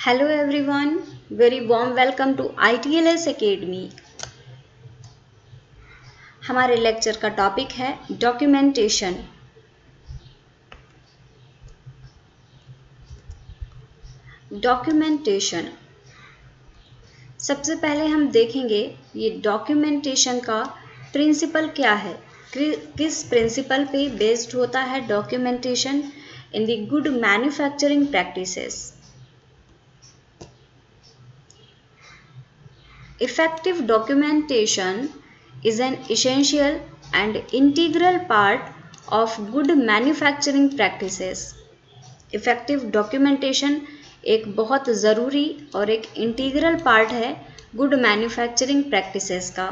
Hello everyone, very warm welcome to ITLS Academy। हमारे lecture का topic है documentation. Documentation सबसे पहले हम देखेंगे ये डॉक्यूमेंटेशन का प्रिंसिपल क्या है, किस प्रिंसिपल पे बेस्ड होता है documentation in the good manufacturing practices. Effective documentation is an essential and integral part of good manufacturing practices. Effective documentation एक बहुत ज़रूरी और एक इंटीग्रल पार्ट है गुड मैन्युफैक्चरिंग प्रैक्टिसेस का।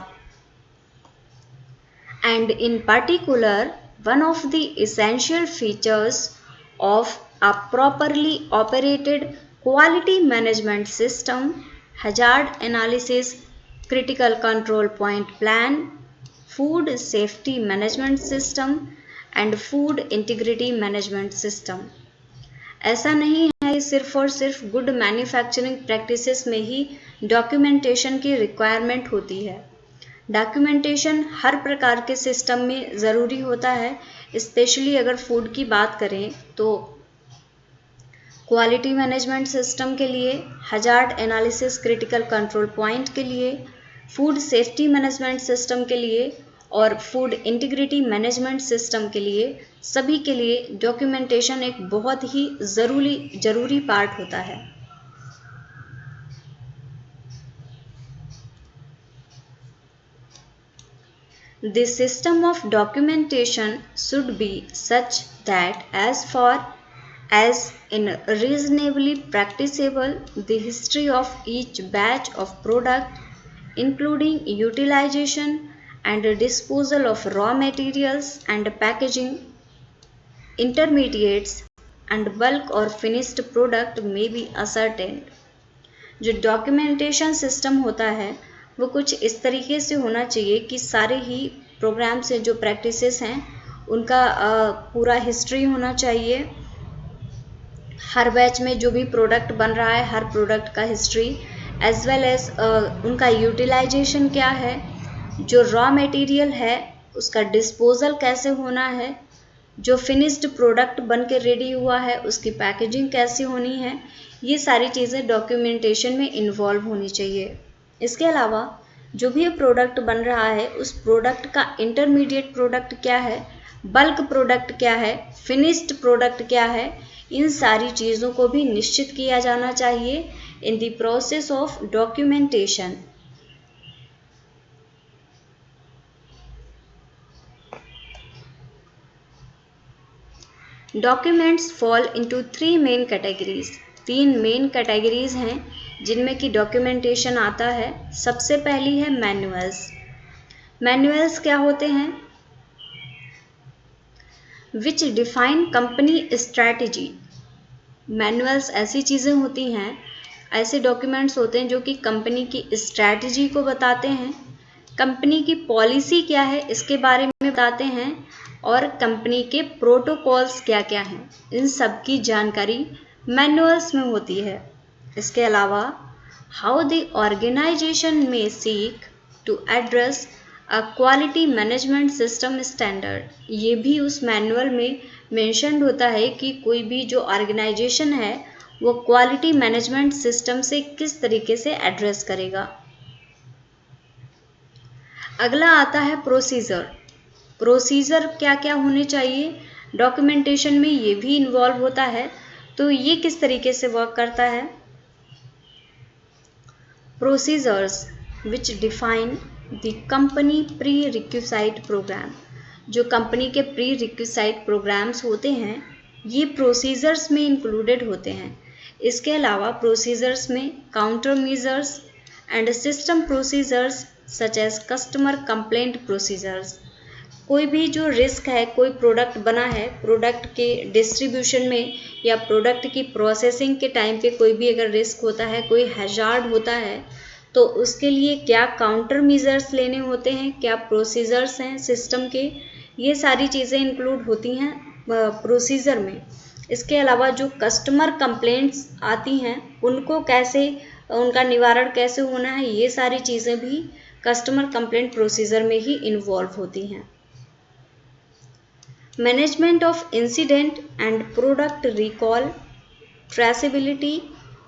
And in particular, one of the essential features of a properly operated quality management system, hazard analysis, critical control point plan, food safety management system and food integrity management system। ऐसा नहीं है कि सिर्फ और सिर्फ good manufacturing practices में ही documentation की requirement होती है। डॉक्यूमेंटेशन हर प्रकार के सिस्टम में ज़रूरी होता है, स्पेशली अगर फूड की बात करें तो क्वालिटी मैनेजमेंट सिस्टम के लिए, hazard analysis critical control point के लिए, फूड सेफ्टी मैनेजमेंट सिस्टम के लिए और फूड इंटीग्रिटी मैनेजमेंट सिस्टम के लिए, सभी के लिए डॉक्यूमेंटेशन एक बहुत ही ज़रूरी पार्ट होता है। The system of documentation should be such that as far as in reasonably practicable, the history of each batch of product, including utilization and disposal of raw materials and packaging, intermediates and bulk or finished product may be ascertained। जो documentation system होता है वो कुछ इस तरीके से होना चाहिए कि सारे ही प्रोग्राम से जो प्रैक्टिसेस हैं उनका पूरा हिस्ट्री होना चाहिए। हर बैच में जो भी प्रोडक्ट बन रहा है हर प्रोडक्ट का हिस्ट्री, एज वेल एज उनका यूटिलाइजेशन क्या है, जो रॉ मटेरियल है उसका डिस्पोजल कैसे होना है, जो फिनिश्ड प्रोडक्ट बन के रेडी हुआ है उसकी पैकेजिंग कैसी होनी है, ये सारी चीज़ें डॉक्यूमेंटेशन में इन्वॉल्व होनी चाहिए। इसके अलावा जो भी प्रोडक्ट बन रहा है उस प्रोडक्ट का इंटरमीडिएट प्रोडक्ट क्या है, बल्क प्रोडक्ट क्या है, फिनिश्ड प्रोडक्ट क्या है, इन सारी चीज़ों को भी निश्चित किया जाना चाहिए in the process of documentation. Documents fall into 3 main categories. 3 main categories हैं जिनमें कि डॉक्यूमेंटेशन आता है। सबसे पहली है मैनुअल्स। मैनुअल्स क्या होते हैं? विच डिफाइन कंपनी स्ट्रैटेजी। मैनुअल्स ऐसी चीज़ें होती हैं, ऐसे डॉक्यूमेंट्स होते हैं जो कि कंपनी की स्ट्रैटेजी को बताते हैं, कंपनी की पॉलिसी क्या है इसके बारे में बताते हैं और कंपनी के प्रोटोकॉल्स क्या क्या हैं, इन सब की जानकारी मैनुअल्स में होती है। इसके अलावा हाउ द ऑर्गेनाइजेशन में seek to address a quality management system standard, ये भी उस मैनुअल में मेंशन्ड होता है कि कोई भी जो ऑर्गेनाइजेशन है वो क्वालिटी मैनेजमेंट सिस्टम से किस तरीके से एड्रेस करेगा। अगला आता है प्रोसीजर। प्रोसीजर क्या क्या होने चाहिए डॉक्यूमेंटेशन में, ये भी इन्वॉल्व होता है। तो ये किस तरीके से वर्क करता है? Procedures which define the company prerequisite programme. जो कंपनी के प्री रिक्विसाइट प्रोग्राम्स होते हैं ये प्रोसीजर्स में इंक्लूडेड होते हैं। इसके अलावा प्रोसीजर्स में countermeasures and system procedures such as customer complaint procedures. कोई भी जो रिस्क है, कोई प्रोडक्ट बना है, प्रोडक्ट के डिस्ट्रीब्यूशन में या प्रोडक्ट की प्रोसेसिंग के टाइम पे कोई भी अगर रिस्क होता है, कोई हैजार्ड होता है, तो उसके लिए क्या काउंटर मेजर्स लेने होते हैं, क्या प्रोसीजर्स हैं सिस्टम के, ये सारी चीज़ें इंक्लूड होती हैं प्रोसीजर में। इसके अलावा जो कस्टमर कंप्लेंट्स आती हैं उनको कैसे, उनका निवारण कैसे होना है, ये सारी चीज़ें भी कस्टमर कंप्लेंट प्रोसीजर में ही इन्वॉल्व होती हैं। Management of incident and product recall, traceability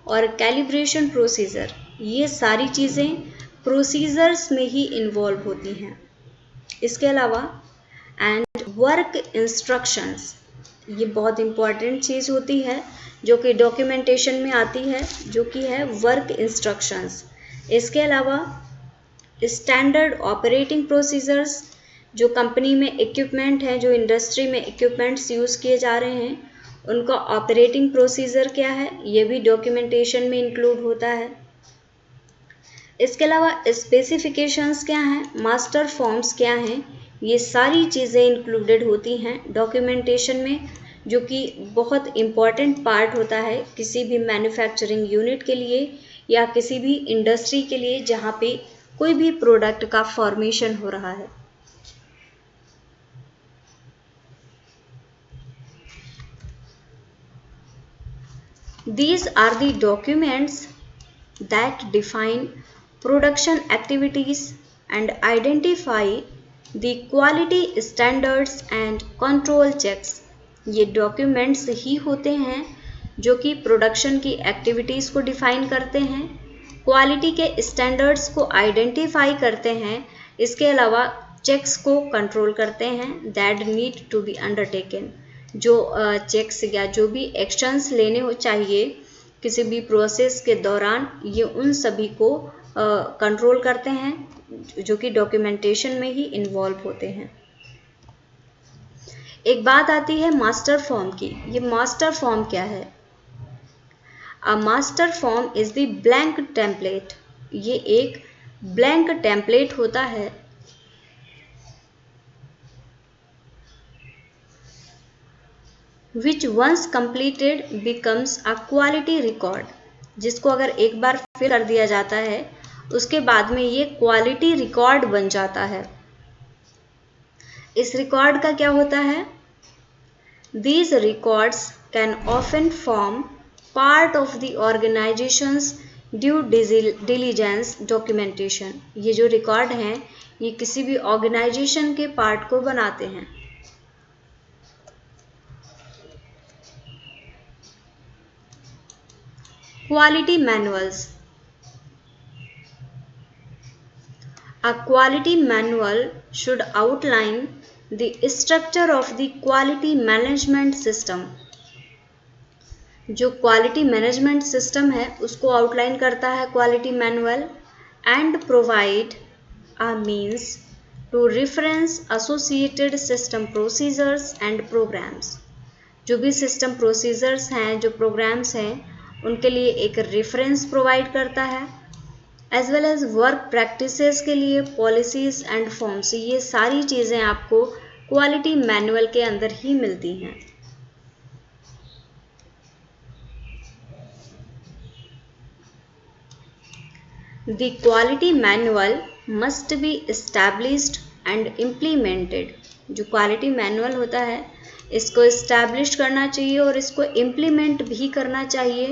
और कैलिब्रेशन प्रोसीजर, ये सारी चीज़ें प्रोसीजर्स में ही इन्वॉल्व होती हैं। इसके अलावा एंड वर्क इंस्ट्रक्शंस, ये बहुत इम्पॉर्टेंट चीज़ होती है जो कि डॉक्यूमेंटेशन में आती है, जो कि है वर्क इंस्ट्रक्शंस। इसके अलावा स्टैंडर्ड ऑपरेटिंग प्रोसीजर्स, जो कंपनी में इक्विपमेंट है, जो इंडस्ट्री में इक्विपमेंट्स यूज़ किए जा रहे हैं, उनका ऑपरेटिंग प्रोसीजर क्या है, ये भी डॉक्यूमेंटेशन में इंक्लूड होता है। इसके अलावा स्पेसिफिकेशंस क्या हैं, मास्टर फॉर्म्स क्या हैं, ये सारी चीज़ें इंक्लूडेड होती हैं डॉक्यूमेंटेशन में, जो कि बहुत इम्पॉर्टेंट पार्ट होता है किसी भी मैन्युफैक्चरिंग यूनिट के लिए या किसी भी इंडस्ट्री के लिए जहाँ पे कोई भी प्रोडक्ट का फॉर्मेशन हो रहा है। These are the documents that define production activities and identify the quality standards and control checks. ये डॉक्यूमेंट्स ही होते हैं जो कि प्रोडक्शन की एक्टिविटीज़ को डिफाइन करते हैं, क्वालिटी के स्टैंडर्ड्स को आइडेंटिफाई करते हैं, इसके अलावा चेक्स को कंट्रोल करते हैं that need to be undertaken. जो चेक्स या जो भी एक्शंस लेने हो चाहिए किसी भी प्रोसेस के दौरान, ये उन सभी को कंट्रोल करते हैं जो कि डॉक्यूमेंटेशन में ही इन्वॉल्व होते हैं। एक बात आती है मास्टर फॉर्म की। ये मास्टर फॉर्म क्या है? A master form is the blank template. ये एक ब्लैंक टेम्पलेट होता है which once completed becomes a quality record, जिसको अगर एक बार फिल कर दिया जाता है उसके बाद में ये क्वालिटी रिकॉर्ड बन जाता है। इस रिकॉर्ड का क्या होता है? These records can often form part of the organization's due diligence documentation। ये जो रिकॉर्ड हैं ये किसी भी ऑर्गेनाइजेशन के पार्ट को बनाते हैं। Quality manuals. A quality manual should outline the structure of the quality management system. जो क्वालिटी मैनेजमेंट सिस्टम है उसको आउटलाइन करता है quality manual, and provide a means to reference associated system procedures and programmes. जो भी system procedures हैं, जो programmes हैं, उनके लिए एक रेफरेंस प्रोवाइड करता है, as well as work practices के लिए पॉलिसीज एंड फॉर्म्स। ये सारी चीज़ें आपको क्वालिटी मैनुअल के अंदर ही मिलती हैं। The quality manual must be established and implemented. जो क्वालिटी मैनुअल होता है इसको इस्टेब्लिश करना चाहिए और इसको इम्प्लीमेंट भी करना चाहिए।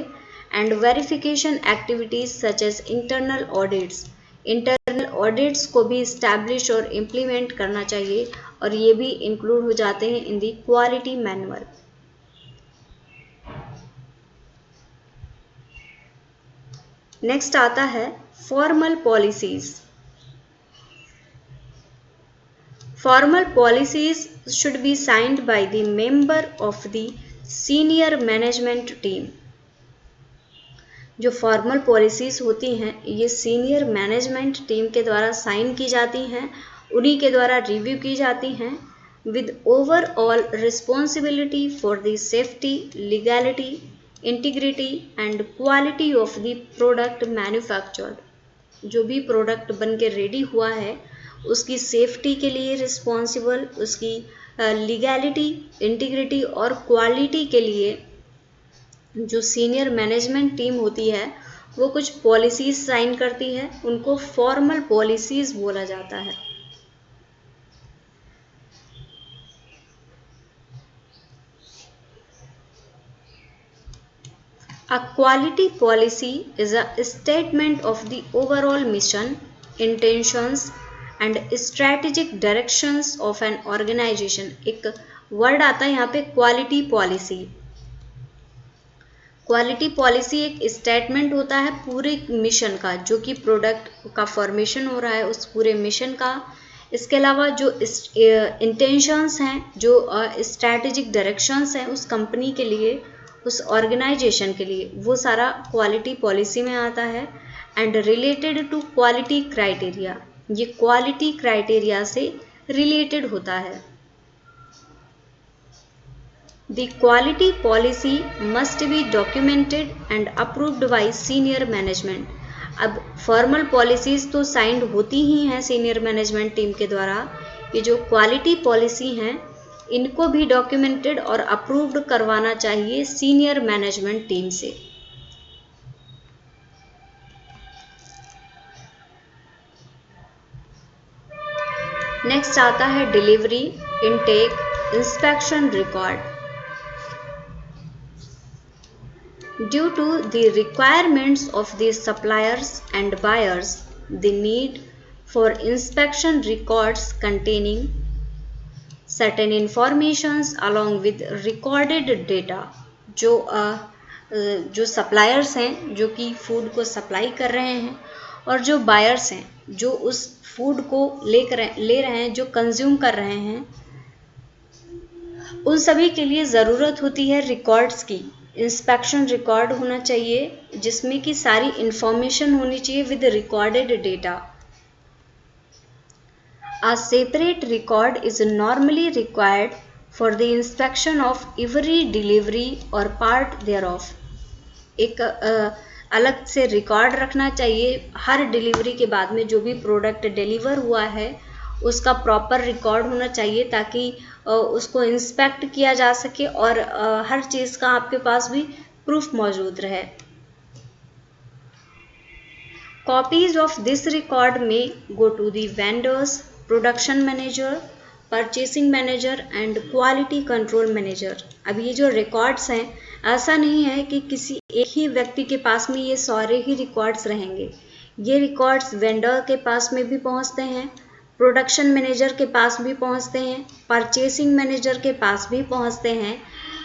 And verification activities such as internal audits, internal audits को भी इस्टेब्लिश और इम्प्लीमेंट करना चाहिए और ये भी इंक्लूड हो जाते हैं इन दी क्वालिटी मैनुअल। नेक्स्ट आता है formal policies. Formal policies should be signed by the member of the senior management team. जो फॉर्मल पॉलिसीज होती हैं ये सीनियर मैनेजमेंट टीम के द्वारा साइन की जाती हैं, उन्हीं के द्वारा रिव्यू की जाती हैं, with overall responsibility for the safety, legality, integrity and quality of the product manufactured. जो भी प्रोडक्ट बन के रेडी हुआ है उसकी सेफ्टी के लिए रिस्पॉन्सिबल, उसकी लीगैलिटी, इंटीग्रिटी और क्वालिटी के लिए जो सीनियर मैनेजमेंट टीम होती है वो कुछ पॉलिसीज साइन करती है, उनको फॉर्मल पॉलिसीज बोला जाता है। A quality policy is a statement of the overall mission, intentions and strategic directions of an organization. एक वर्ड आता है यहाँ पे क्वालिटी पॉलिसी. क्वालिटी पॉलिसी एक स्टेटमेंट होता है पूरे मिशन का, जो कि प्रोडक्ट का फॉर्मेशन हो रहा है उस पूरे मिशन का. इसके अलावा जो इंटेंशंस हैं, जो स्ट्रैटेजिक डायरेक्शंस हैं उस कंपनी के लिए, उस ऑर्गेनाइजेशन के लिए, वो सारा क्वालिटी पॉलिसी में आता है. And related to quality criteria, ये क्वालिटी क्राइटेरिया से रिलेटेड होता है. The quality policy must be documented and approved by senior management. अब फॉर्मल पॉलिसीज तो साइंड होती ही हैं सीनियर मैनेजमेंट टीम के द्वारा. ये जो क्वालिटी पॉलिसी हैं इनको भी डॉक्यूमेंटेड और अप्रूव्ड करवाना चाहिए सीनियर मैनेजमेंट टीम से. नेक्स्ट आता है delivery, intake, inspection record. Due to the requirements of the suppliers and buyers, the need for inspection records containing certain informations along with recorded data. जो suppliers हैं जो कि food को supply कर रहे हैं, और जो बायर्स हैं जो उस फूड को ले रहे हैं, जो कंज्यूम कर रहे हैं, उन सभी के लिए ज़रूरत होती है रिकॉर्ड्स की. इंस्पेक्शन रिकॉर्ड होना चाहिए जिसमें कि सारी इंफॉर्मेशन होनी चाहिए with recorded data. A separate record is normally required for the inspection of every delivery or part thereof. एक अलग से रिकॉर्ड रखना चाहिए हर डिलीवरी के बाद में. जो भी प्रोडक्ट डिलीवर हुआ है उसका प्रॉपर रिकॉर्ड होना चाहिए ताकि उसको इंस्पेक्ट किया जा सके और हर चीज़ का आपके पास भी प्रूफ मौजूद रहे. कॉपीज ऑफ दिस रिकॉर्ड में go to the vendors, production manager, purchasing manager and quality control manager. अब ये जो रिकॉर्ड्स हैं, ऐसा नहीं है कि किसी एक ही व्यक्ति के पास में ये सारे ही रिकॉर्ड्स रहेंगे. ये रिकॉर्ड्स वेंडर के पास में भी पहुंचते हैं, प्रोडक्शन मैनेजर के पास भी पहुंचते हैं, परचेसिंग मैनेजर के पास भी पहुंचते हैं,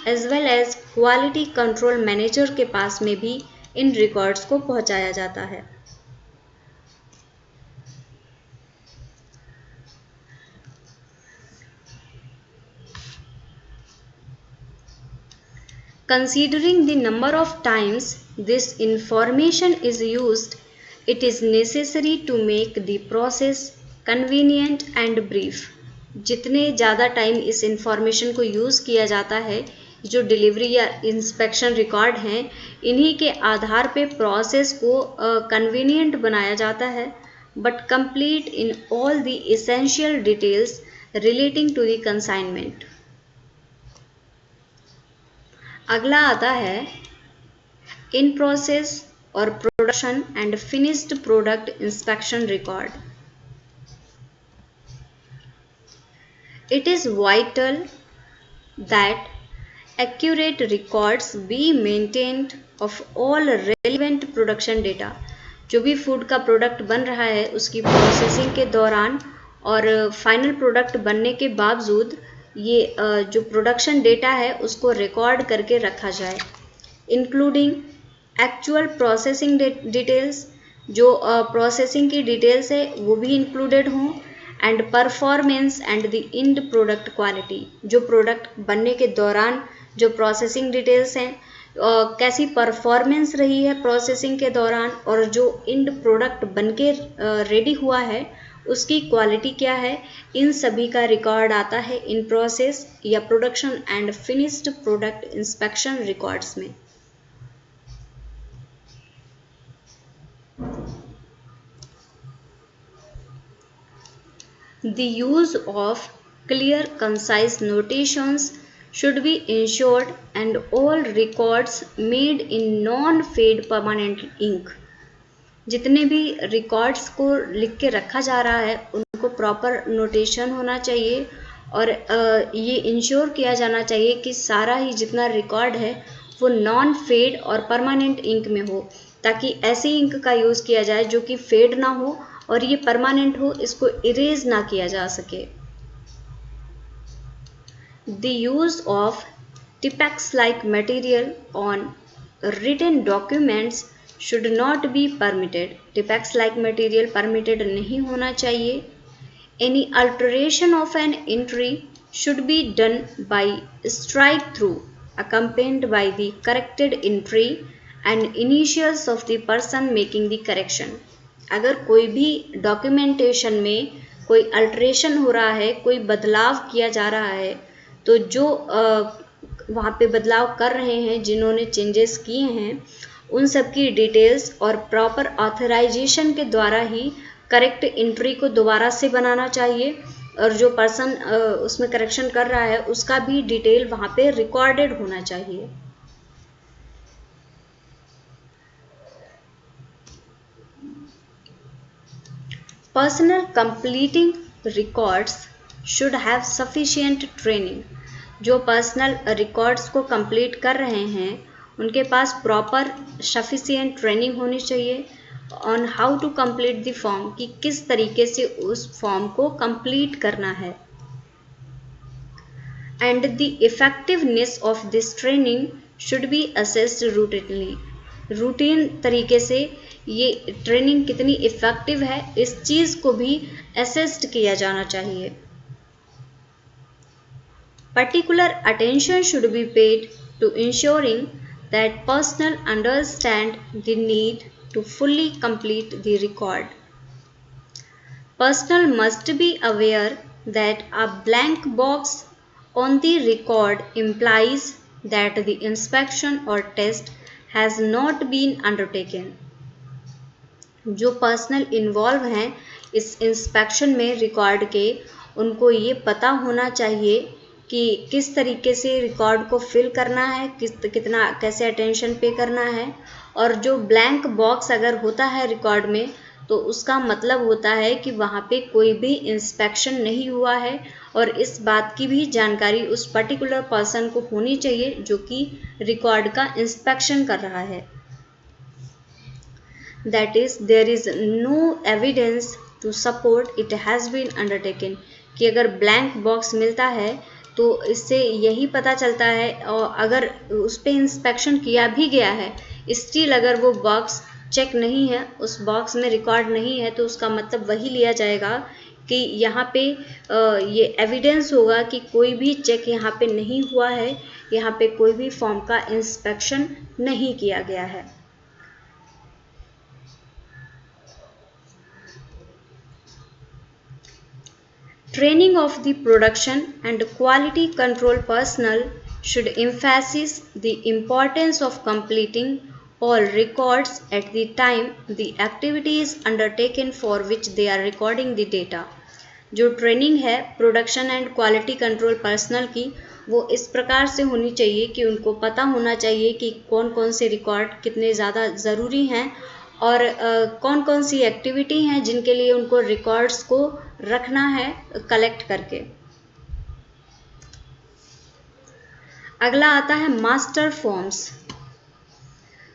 as well as quality control manager के पास में भी इन रिकॉर्ड्स को पहुंचाया जाता है. Considering the number of times this information is used, it is necessary to make the process convenient and brief. जितने ज़्यादा टाइम इस इंफॉर्मेशन को यूज़ किया जाता है, जो डिलीवरी या इंस्पेक्शन रिकॉर्ड हैं, इन्हीं के आधार पे प्रोसेस को कन्वीनियंट बनाया जाता है, but complete in all the essential details relating to the consignment. अगला आता है इन प्रोसेस और production and finished product inspection record. It is vital that accurate records be maintained of all relevant production data. जो भी food का product बन रहा है उसकी प्रोसेसिंग के दौरान और फाइनल प्रोडक्ट बनने के बावजूद ये जो प्रोडक्शन डेटा है उसको रिकॉर्ड करके रखा जाए, इंक्लूडिंग एक्चुअल प्रोसेसिंग डिटेल्स. जो प्रोसेसिंग की डिटेल्स है वो भी इंक्लूडेड हों, and performance and the end product quality. जो प्रोडक्ट बनने के दौरान जो प्रोसेसिंग डिटेल्स हैं, कैसी परफॉर्मेंस रही है प्रोसेसिंग के दौरान, और जो इंड प्रोडक्ट बनके रेडी हुआ है उसकी क्वालिटी क्या है, इन सभी का रिकॉर्ड आता है इन प्रोसेस या production and finished product inspection records में. The use of clear, concise notations should be ensured and all records made in non-fade permanent ink. जितने भी रिकॉर्ड्स को लिख के रखा जा रहा है उनको प्रॉपर नोटेशन होना चाहिए और ये इंश्योर किया जाना चाहिए कि सारा ही जितना रिकॉर्ड है वो नॉन फेड और परमानेंट इंक में हो, ताकि ऐसी इंक का यूज़ किया जाए जो कि फेड ना हो और ये परमानेंट हो, इसको इरेज ना किया जा सके। The use of Tipex-like material on written documents should not be permitted. Tipex-like material permitted नहीं होना चाहिए। Any alteration of an entry should be done by strike through, accompanied by the corrected entry and initials of the person making the correction. अगर कोई भी documentation में कोई alteration हो रहा है, कोई बदलाव किया जा रहा है, तो जो वहाँ पे बदलाव कर रहे हैं, जिन्होंने चेंजेस किए हैं, उन सब की डिटेल्स और प्रॉपर ऑथराइजेशन के द्वारा ही करेक्ट एंट्री को दोबारा से बनाना चाहिए, और जो पर्सन उसमें करेक्शन कर रहा है उसका भी डिटेल वहाँ पे रिकॉर्डेड होना चाहिए। Personal completing records should have sufficient training. जो पर्सनल रिकॉर्ड्स को कंप्लीट कर रहे हैं उनके पास प्रॉपर सफिशिएंट ट्रेनिंग होनी चाहिए on how to complete the form, कि किस तरीके से उस फॉर्म को कंप्लीट करना है। And the effectiveness of this training should be assessed routinely. Routine तरीके से ये ट्रेनिंग कितनी इफेक्टिव है, इस चीज़ को भी असेस्ड किया जाना चाहिए। Particular attention should be paid to ensuring that personnel understand the need to fully complete the record. Personnel must be aware that a blank box on the record implies that the inspection or test has not been undertaken. जो personal involve हैं इस inspection में record के, उनको ये पता होना चाहिए कि किस तरीके से रिकॉर्ड को फिल करना है, कितना कैसे अटेंशन पे करना है। और जो ब्लैंक बॉक्स अगर होता है रिकॉर्ड में, तो उसका मतलब होता है कि वहाँ पे कोई भी इंस्पेक्शन नहीं हुआ है, और इस बात की भी जानकारी उस पर्टिकुलर पर्सन को होनी चाहिए जो कि रिकॉर्ड का इंस्पेक्शन कर रहा है। That is, there is no evidence to support it has been undertaken. कि अगर ब्लैंक बॉक्स मिलता है तो इससे यही पता चलता है, और अगर उस पर इंस्पेक्शन किया भी गया है, स्टिल अगर वो बॉक्स चेक नहीं है, उस बॉक्स में रिकॉर्ड नहीं है, तो उसका मतलब वही लिया जाएगा कि यहाँ पे ये एविडेंस होगा कि कोई भी चेक यहाँ पे नहीं हुआ है, यहाँ पे कोई भी फॉर्म का इंस्पेक्शन नहीं किया गया है। Training of the production and quality control personnel should emphasize the importance of completing all records at the time the activity is undertaken for which they are recording the data. जो training है production and quality control personal की, वो इस प्रकार से होनी चाहिए कि उनको पता होना चाहिए कि कौन कौन से रिकॉर्ड कितने ज़्यादा ज़रूरी हैं, और कौन कौन सी एक्टिविटी हैं जिनके लिए उनको रिकॉर्ड्स को रखना है कलेक्ट करके। अगला आता है master forms.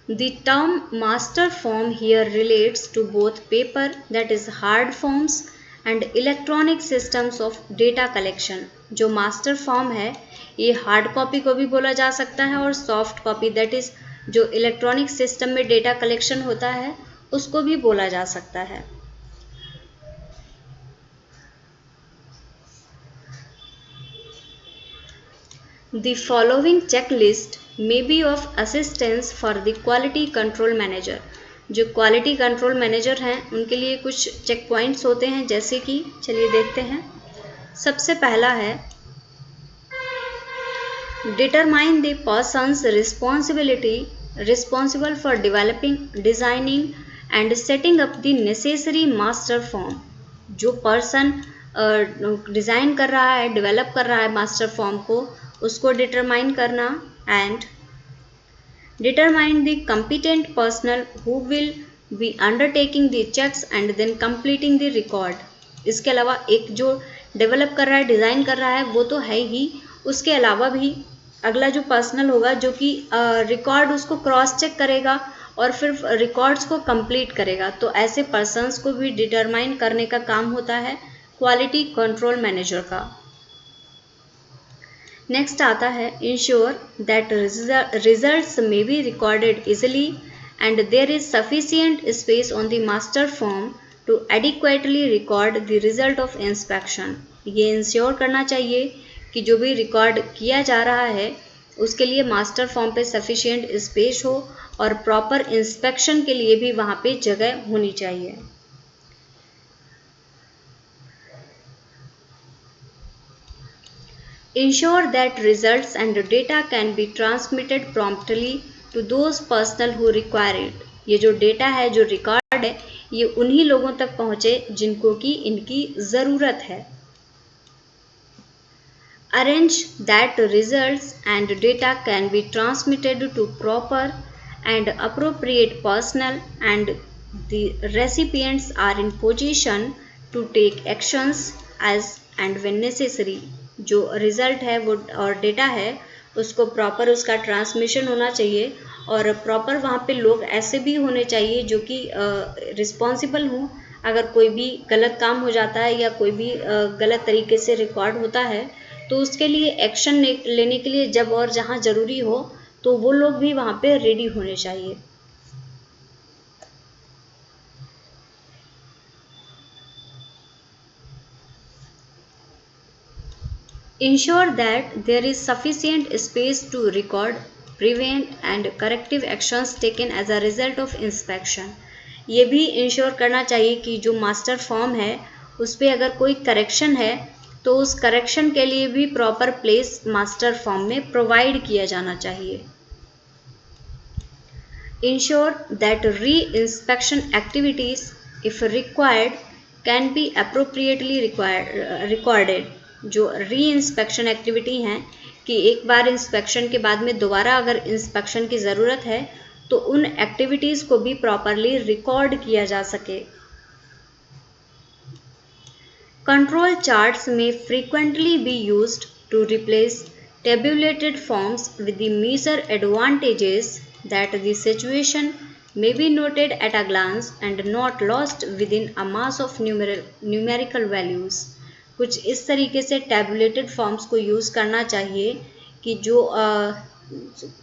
The term master form here relates to both paper, that is hard forms, and electronic systems of data collection. जो मास्टर फॉर्म है ये हार्ड कॉपी को भी बोला जा सकता है, और सॉफ्ट कॉपी दैट इज जो इलेक्ट्रॉनिक सिस्टम में डेटा कलेक्शन होता है उसको भी बोला जा सकता है। The following checklist may be of assistance for the quality control manager. जो क्वालिटी कंट्रोल मैनेजर हैं उनके लिए कुछ चेक पॉइंट्स होते हैं, जैसे कि चलिए देखते हैं। सबसे पहला है determine the persons responsible for developing, designing and setting up the necessary master form. जो पर्सन डिज़ाइन कर रहा है, डेवलप कर रहा है मास्टर फॉर्म को, उसको डिटरमाइन करना। And determine the competent personnel who will be undertaking the checks and then completing the record. इसके अलावा एक जो डेवलप कर रहा है, डिज़ाइन कर रहा है, वो तो है ही, उसके अलावा भी अगला जो पर्सनल होगा जो कि रिकॉर्ड उसको क्रॉस चेक करेगा और फिर रिकॉर्ड्स को कंप्लीट करेगा। तो ऐसे पर्सन्स को भी डिटरमाइन करने का काम होता है क्वालिटी कंट्रोल मैनेजर का। नेक्स्ट आता है ensure that results may be recorded easily and there is sufficient space on the master form to adequately record the result of inspection. ये इंश्योर करना चाहिए कि जो भी रिकॉर्ड किया जा रहा है उसके लिए मास्टर फॉर्म पे सफिशिएंट स्पेस हो और प्रॉपर इंस्पेक्शन के लिए भी वहाँ पे जगह होनी चाहिए। Ensure that results and data can be transmitted promptly to those personnel who require it। ये जो डेटा है, जो रिकॉर्ड है, ये उन्हीं लोगों तक पहुँचे जिनको कि इनकी ज़रूरत है। Arrange that results and data can be transmitted to proper and appropriate personnel and the recipients are in position to take actions as and when necessary। जो रिज़ल्ट है वो और डेटा है उसको प्रॉपर उसका ट्रांसमिशन होना चाहिए और प्रॉपर वहाँ पे लोग ऐसे भी होने चाहिए जो कि रिस्पॉन्सिबल हों। अगर कोई भी गलत काम हो जाता है या कोई भी गलत तरीके से रिकॉर्ड होता है तो उसके लिए एक्शन लेने के लिए जब और जहाँ ज़रूरी हो तो वो लोग भी वहाँ पे रेडी होने चाहिए। Ensure that there is sufficient space to record, prevent and corrective actions taken as a result of inspection। ये भी इंश्योर करना चाहिए कि जो मास्टर फॉर्म है उस पर अगर कोई करेक्शन है तो उस करेक्शन के लिए भी प्रॉपर प्लेस मास्टर फॉर्म में प्रोवाइड किया जाना चाहिए। Ensure that re-inspection activities, if required, can be appropriately recorded। जो री इंस्पेक्शन एक्टिविटी हैं कि एक बार इंस्पेक्शन के बाद में दोबारा अगर इंस्पेक्शन की ज़रूरत है तो उन एक्टिविटीज़ को भी प्रॉपरली रिकॉर्ड किया जा सके। कंट्रोल चार्ट्स में frequently be used to replace tabulated forms with the major advantages that the situation may be noted at a glance and not lost within a mass of numerical values। कुछ इस तरीके से tabulated forms को use करना चाहिए कि जो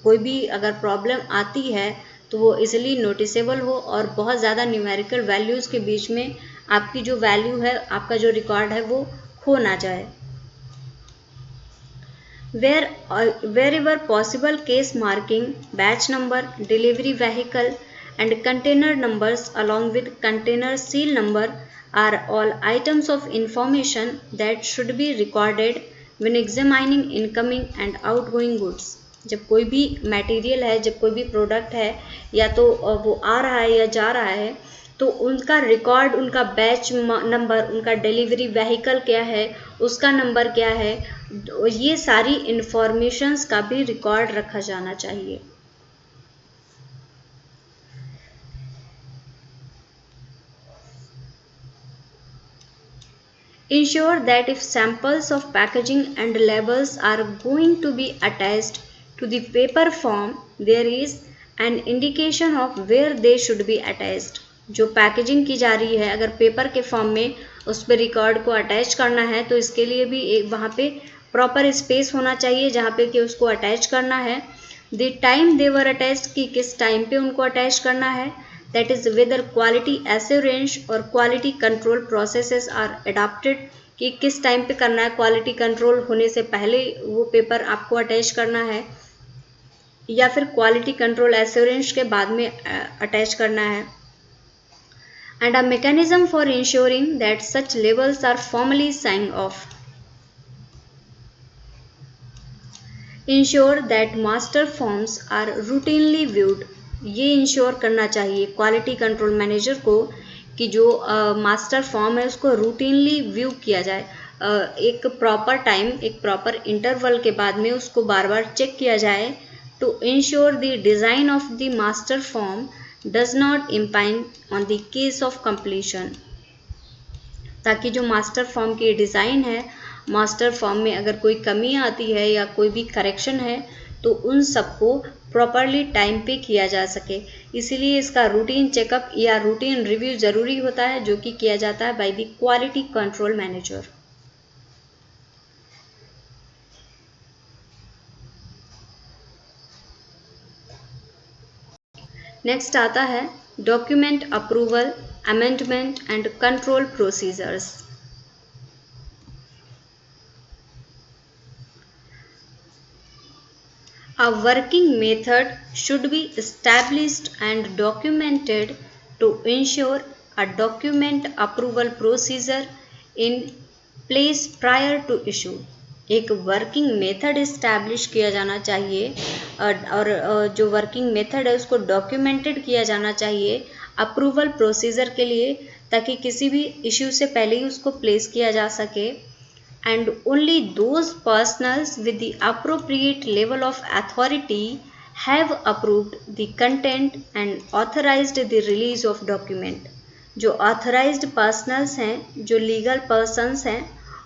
कोई भी अगर प्रॉब्लम आती है तो वो इजीली नोटिसेबल हो और बहुत ज़्यादा न्यूमेरिकल वैल्यूज़ के बीच में आपकी जो वैल्यू है, आपका जो रिकॉर्ड है वो खो ना जाए। Wherever possible, case marking, batch number, delivery vehicle and container numbers along with container seal number are all items of information that should be recorded when examining incoming and outgoing goods। जब कोई भी material है, जब कोई भी product है या तो वो आ रहा है या जा रहा है तो उनका रिकॉर्ड, उनका बैच नंबर, उनका डिलीवरी व्हीकल क्या है, उसका नंबर क्या है, ये सारी इंफॉर्मेशंस का भी रिकॉर्ड रखा जाना चाहिए। Ensure that if samples of packaging and labels are going to be attached to the paper form, there is an indication of where they should be attached। जो पैकेजिंग की जा रही है अगर पेपर के फॉर्म में उस पर रिकॉर्ड को अटैच करना है तो इसके लिए भी एक वहाँ पे प्रॉपर स्पेस होना चाहिए जहाँ पे कि उसको अटैच करना है। The time they were attached, कि किस टाइम पे उनको अटैच करना है, that is whether quality assurance और quality control processes are adopted, कि किस टाइम पे करना है, क्वालिटी कंट्रोल होने से पहले वो पेपर आपको अटैच करना है या फिर क्वालिटी कंट्रोल एश्योरेंस के बाद में अटैच करना है। And a mechanism for ensuring that such labels are formally signed off। Ensure that master forms are routinely viewed। ये इंश्योर करना चाहिए क्वालिटी कंट्रोल मैनेजर को कि जो मास्टर फॉर्म है उसको रूटीनली व्यू किया जाए। एक प्रॉपर टाइम, एक प्रॉपर इंटरवल के बाद में उसको बार बार चेक किया जाए to ensure the design of the master form does not impinge on the case of completion. ताकि जो मास्टर फॉर्म की डिज़ाइन है मास्टर फॉर्म में अगर कोई कमी आती है या कोई भी करेक्शन है तो उन सबको प्रॉपरली टाइम पे किया जा सके। इसीलिए इसका रूटीन चेकअप या रूटीन रिव्यू ज़रूरी होता है, जो कि किया जाता है by the quality control manager. Next आता है document approval, amendment and control procedures. A working method should be established and documented to ensure a document approval procedure in place prior to issue। एक working method establish किया जाना चाहिए और जो working method है उसको डॉक्यूमेंटेड किया जाना चाहिए अप्रूवल प्रोसीजर के लिए, ताकि किसी भी इश्यू से पहले ही उसको प्लेस किया जा सके। And only those persons with the appropriate level of authority have approved the content and authorized the release of document। जो authorized persons हैं, जो legal persons हैं,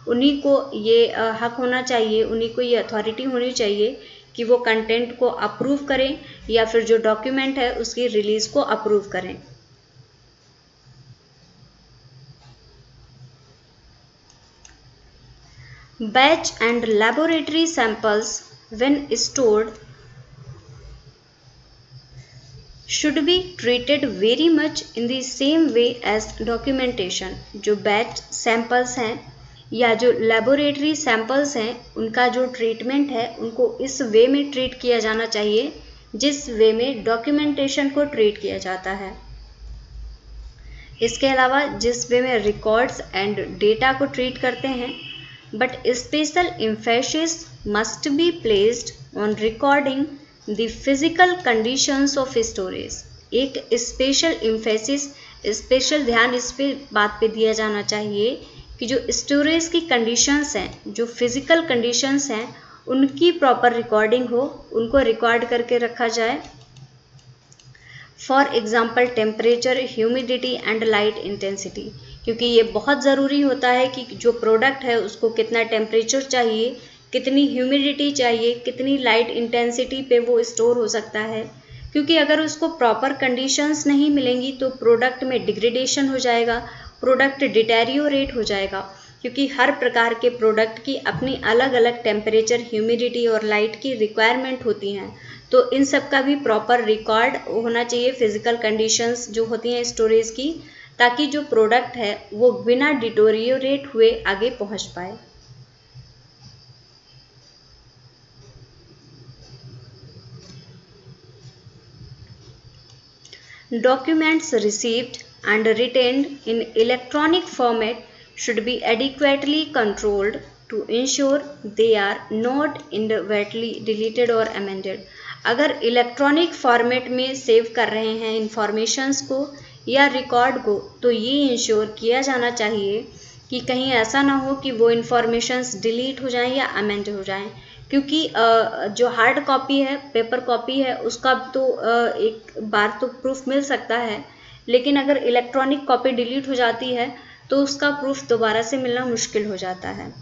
उन्हीं को ये हक होना चाहिए, उन्हीं को ये अथॉरिटी होनी चाहिए कि वो कंटेंट को अप्रूव करें या फिर जो डॉक्यूमेंट है उसकी रिलीज को अप्रूव करें। Batch and laboratory samples when stored should be treated very much in the same way as documentation। जो बैच सैंपल्स हैं या जो लेबोरेटरी सैंपल्स हैं उनका जो ट्रीटमेंट है उनको इस वे में ट्रीट किया जाना चाहिए जिस वे में डॉक्यूमेंटेशन को ट्रीट किया जाता है। इसके अलावा जिस वे में रिकॉर्ड्स एंड डेटा को ट्रीट करते हैं, but special emphasis must be placed on recording the physical conditions of storage। एक स्पेशल एम्फेसिस, स्पेशल ध्यान इस पे बात पे दिया जाना चाहिए कि जो स्टोरेज की कंडीशंस हैं, जो फिजिकल कंडीशंस हैं, उनकी प्रॉपर रिकॉर्डिंग हो, उनको रिकॉर्ड करके रखा जाए। For example temperature, humidity and light intensity, क्योंकि ये बहुत ज़रूरी होता है कि जो प्रोडक्ट है उसको कितना टेम्परेचर चाहिए, कितनी ह्यूमिडिटी चाहिए, कितनी लाइट इंटेंसिटी पे वो स्टोर हो सकता है। क्योंकि अगर उसको प्रॉपर कंडीशंस नहीं मिलेंगी तो प्रोडक्ट में डिग्रेडेशन हो जाएगा, प्रोडक्ट डिटेरियोरेट हो जाएगा। क्योंकि हर प्रकार के प्रोडक्ट की अपनी अलग अलग टेम्परेचर, ह्यूमिडिटी और लाइट की रिक्वायरमेंट होती हैं, तो इन सब का भी प्रॉपर रिकॉर्ड होना चाहिए, फिजिकल कंडीशंस जो होती हैं स्टोरेज की, ताकि जो प्रोडक्ट है वो बिना डिटोरियोरेट हुए आगे पहुंच पाए। Documents received and retained in electronic format should be adequately controlled to ensure they are not inadvertently deleted or amended। अगर इलेक्ट्रॉनिक फॉर्मेट में सेव कर रहे हैं इंफॉर्मेशंस को या रिकॉर्ड को, तो ये इंश्योर किया जाना चाहिए कि कहीं ऐसा ना हो कि वो इंफॉर्मेशंस डिलीट हो जाएं या अमेंड हो जाएं। क्योंकि जो हार्ड कॉपी है, पेपर कॉपी है, उसका तो एक बार तो प्रूफ मिल सकता है, लेकिन अगर इलेक्ट्रॉनिक कॉपी डिलीट हो जाती है तो उसका प्रूफ दोबारा से मिलना मुश्किल हो जाता है।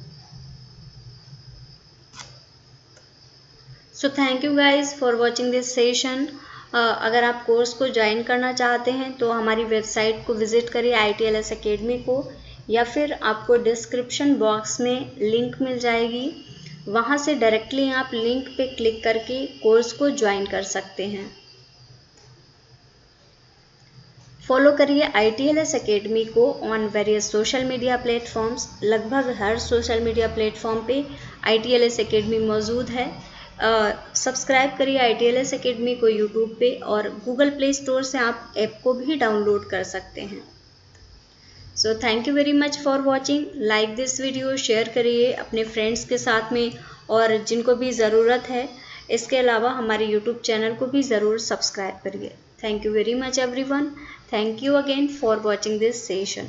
So thank you guys for watching this session. अगर आप कोर्स को ज्वाइन करना चाहते हैं तो हमारी वेबसाइट को विजिट करिए ITLS अकेडमी को, या फिर आपको डिस्क्रिप्शन बॉक्स में लिंक मिल जाएगी, वहाँ से डायरेक्टली आप लिंक पे क्लिक करके कोर्स को ज्वाइन कर सकते हैं। फॉलो करिए ITLS अकेडमी को on various social media platforms. लगभग हर सोशल मीडिया प्लेटफॉर्म पे ITLS अकेडमी मौजूद है। सब्सक्राइब करिए ITLS अकेडमी को यूट्यूब पे, और गूगल प्ले स्टोर से आप ऐप को भी डाउनलोड कर सकते हैं। So thank you very much for watching. Like this video, share करिए अपने फ्रेंड्स के साथ में और जिनको भी ज़रूरत है। इसके अलावा हमारे यूट्यूब चैनल को भी ज़रूर सब्सक्राइब करिए। Thank you very much everyone. Thank you again for watching this session.